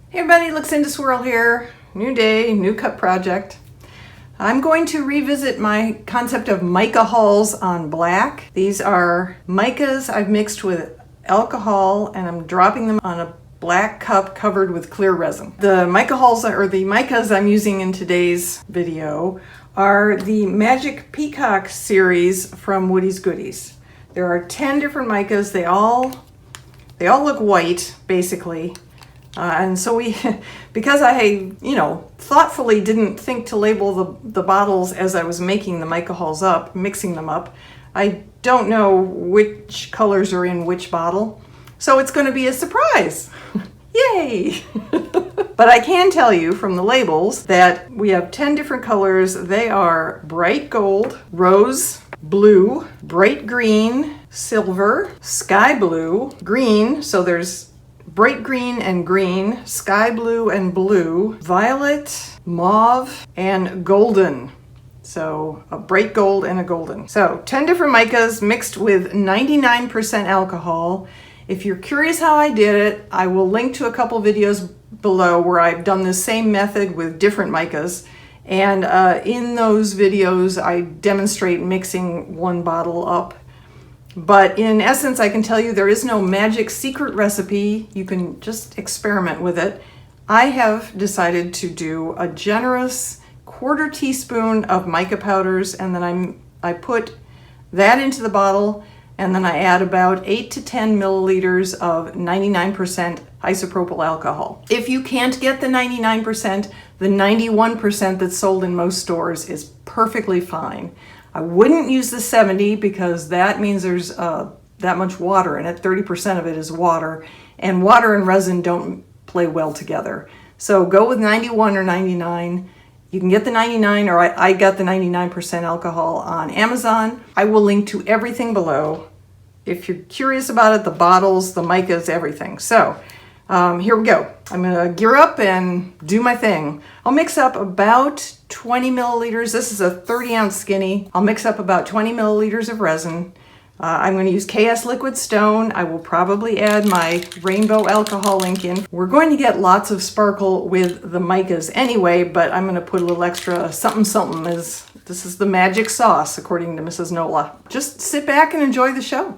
Hey everybody, Luxinda Swirl here. New day, new cup project. I'm going to revisit my concept of mica-hols on black. These are micas I've mixed with alcohol and I'm dropping them on a black cup covered with clear resin. The mica-hols, or the micas I'm using in today's video, are the Magic Peacock series from Woody's Goodies. There are 10 different micas. They all look white, basically. And so because I, thoughtfully didn't think to label the bottles as I was making the mica-hols up, mixing them up, I don't know which colors are in which bottle. So it's going to be a surprise. Yay! But I can tell you from the labels that we have 10 different colors. They are bright gold, rose, blue, bright green, silver, sky blue, green, so there's bright green and green, sky blue and blue, violet, mauve, and golden. So a bright gold and a golden. So 10 different micas mixed with 99% alcohol. If you're curious how I did it, I will link to a couple videos below where I've done the same method with different micas. And in those videos, I demonstrate mixing one bottle up. But in essence, I can tell you there is no magic secret recipe. You can just experiment with it. I have decided to do a generous 1/4 teaspoon of mica powders, and then I put that into the bottle, and then I add about 8 to 10 milliliters of 99% isopropyl alcohol. If you can't get the 99%, the 91% that's sold in most stores is perfectly fine. I wouldn't use the 70 because that means there's that much water in it. 30% of it is water, and water and resin don't play well together. So go with 91 or 99. You can get the 99, or I got the 99% alcohol on Amazon. I will link to everything below. If you're curious about it, the bottles, the micas, everything. So here we go. I'm gonna gear up and do my thing. I'll mix up about 20 milliliters. This is a 30-ounce skinny. I'll mix up about 20 milliliters of resin. I'm going to use KS Liquid Stone. I will probably add my rainbow alcohol ink in. We're going to get lots of sparkle with the micas anyway, but I'm going to put a little extra something something. This is the magic sauce, according to Mrs. Nola. Just sit back and enjoy the show.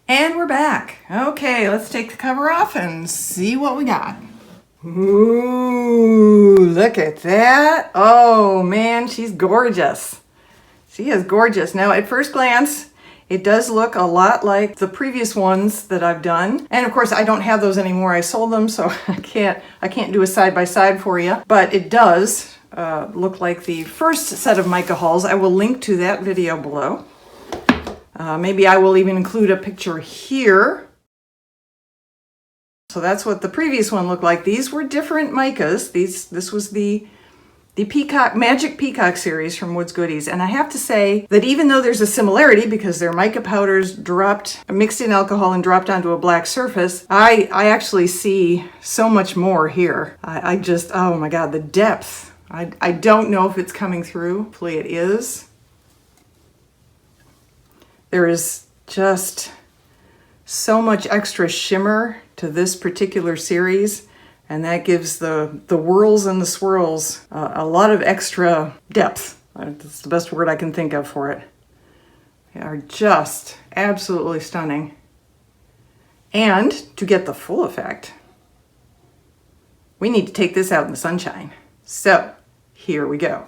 And we're back. Okay, let's take the cover off and see what we got. Ooh, look at that. Oh man, she's gorgeous. She is gorgeous. Now at first glance, it does look a lot like the previous ones that I've done. And of course I don't have those anymore. I sold them, so I can't do a side-by-side for you. But it does look like the first set of Mica-hols. I will link to that video below. Maybe I will even include a picture here. So that's what the previous one looked like. These were different micas. This was the Peacock, Magic Peacock series from Woods Goodies. And I have to say that even though there's a similarity because they're mica powders mixed in alcohol and dropped onto a black surface, I actually see so much more here. I just, oh my God, the depth. I don't know if it's coming through. Hopefully it is. There is just so much extra shimmer to this particular series, and that gives the whirls and the swirls a lot of extra depth. That's the best word I can think of for it. They are just absolutely stunning. And to get the full effect, we need to take this out in the sunshine. So here we go.